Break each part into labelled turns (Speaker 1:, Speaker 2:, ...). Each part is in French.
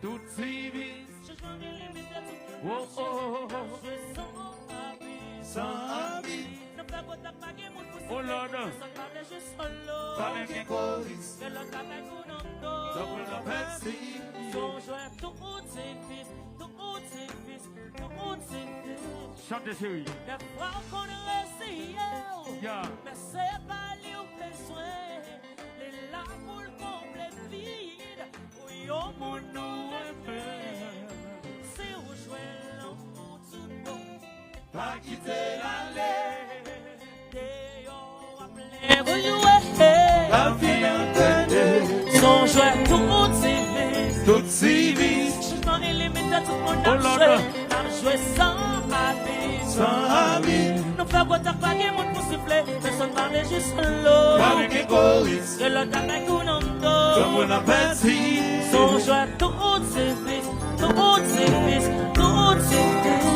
Speaker 1: Tout tivis. Oh oh. Sans habit. Oh Lord. Pas même qu'un choriste. Double la Pepsi. Chante chérie. Yeah.
Speaker 2: Mais c'est pas lui au besoin. Les larmes pour le combler vide. Oui, au monde nous aime. C'est où jouer l'amour tout bon.
Speaker 1: Pas quitter l'allée.
Speaker 2: Déo appelé vous jouer.
Speaker 1: La vie entendue.
Speaker 2: Son jouet tout civis.
Speaker 1: Tout civis.
Speaker 2: Changement illimité tout le monde a joué. A joué sans habit.
Speaker 1: Sans habit.
Speaker 2: Nous faisons quoi t'as pas de monde pour siffler. Personne parle juste l'eau.
Speaker 1: Pas même qu'un choriste.
Speaker 2: Et l'autre avec un homme d'eau.
Speaker 1: Double la Pepsi.
Speaker 2: Son jouet tout civis. Tout civis. Tout civis.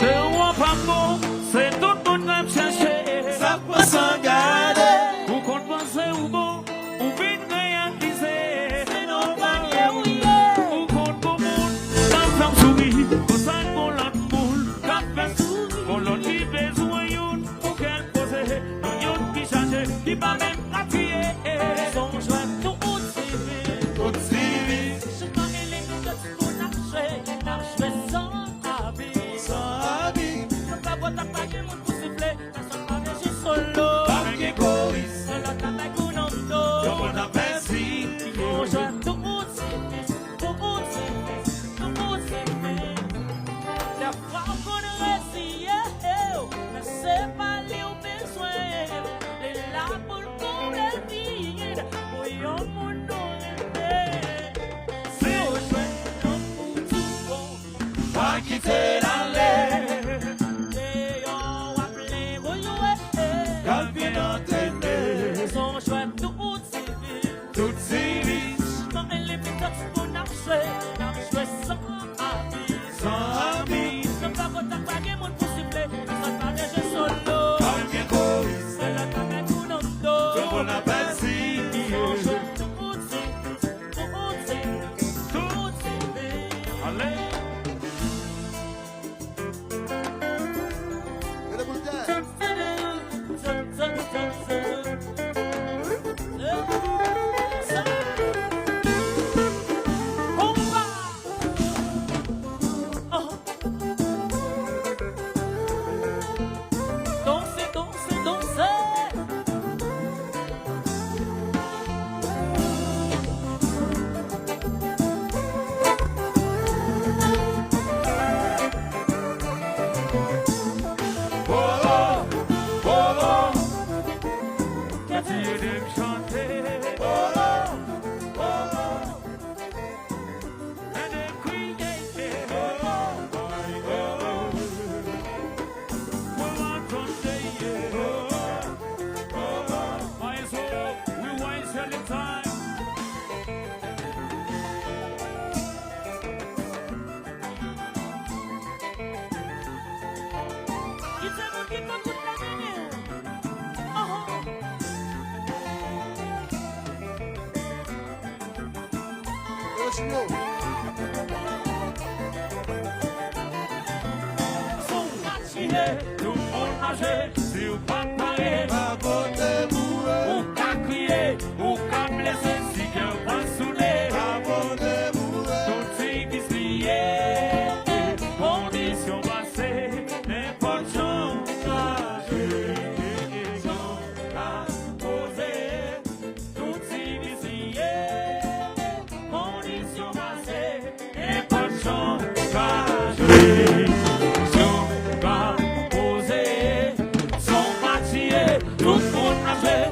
Speaker 1: De roi pas bon, c'est tout le monde qui me chercher. Ça peut s'en garder. Ou qu'on pense ou bon, ou bien réaliser.
Speaker 2: C'est nos barrières, oui, yeah.
Speaker 1: Ou qu'on bon monde, dans femme souris. Qu'on s'en pour l'autre boule. Quand fait souris, qu'on l'autre qui besoin youn. Pour qu'elle pose, non youn qui change, qui va même pratiquer.
Speaker 2: Son jouet tout civis.
Speaker 1: Tout civis.
Speaker 2: Je m'en ai les deux tout pour marcher sans habit.
Speaker 1: Sans habit.
Speaker 2: Nous faisons quoi t'as pas de monde pour siffler. Personne parle juste l'eau.
Speaker 1: Pas même qu'un choriste.
Speaker 2: Et l'autre avec un homme d'eau.
Speaker 1: Double la Pepsi.
Speaker 2: Son jouet tout civis. Tout civis. Tout civis. La fois qu'on réussit, mais c'est pas lui au besoin. Les larmes pour le combler vide. Oui, on m'en donne. C'est au jouet l'amour tout bon.
Speaker 1: Pas quitter l'allée.
Speaker 2: Déo appelé vous jouer.
Speaker 1: Quand vient entendre.
Speaker 2: Son jouet tout civis.
Speaker 1: Tout civis.
Speaker 2: Quand elle est petite pour marcher sans habit.
Speaker 1: Sans habit.
Speaker 2: Ne pas qu'on t'a pas de monde pour siffler. Ça parle juste solo.
Speaker 1: Pas même qu'un choriste.
Speaker 2: C'est le temps avec un homme d'eau.
Speaker 1: Double la Pepsi.
Speaker 2: Son jouet tout civis. Tout civis.
Speaker 1: Allez. Tout le monde nage, si vous pas parler, va voter pour eux. Ou qu'à crier, ou qu'à blesser, si qu'un va saouler, va voter pour eux. Tout ce qui se lié, condition passée, n'importe chose à jouer, à poser. Tout ce qui se lié, condition passée, n'importe chose à jouer. Tout le monde a fait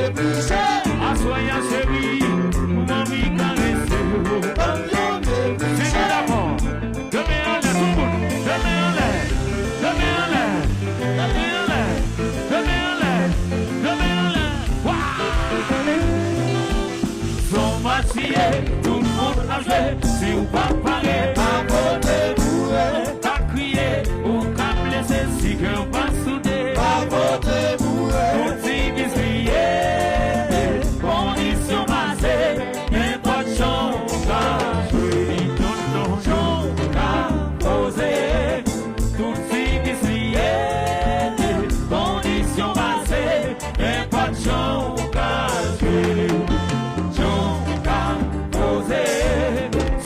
Speaker 1: Assoyant chérie, mamie caressez. C'est d'abord. Demain en l'air, tout le monde. Demain en l'air. Demain en l'air. Demain en l'air. Demain en l'air. Demain en l'air. Waouh! Son machier, tout le monde a joué. Si vous pas paré, abonnez-vous. Pas crier, ou qu'à blesser, si qu'on pas soudé. Abonnez-vous. Tout tivis lié. Condition basée, n'importe chose qu'à jouer. Non, chose qu'à poser. Tout tivis lié. Condition basée, n'importe chose qu'à jouer. Chose qu'à poser.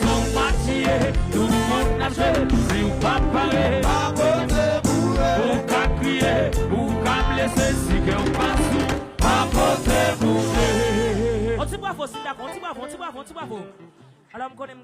Speaker 1: Son machier, tout le monde a joué. Si vous pas paré, abonnez-vous. Ou qu'à crier, ou qu'à blesser, si qu'on passe sous. Abonnez-vous.
Speaker 2: On t'y bravo, c'est d'accord, on t'y bravo. Alors, je connais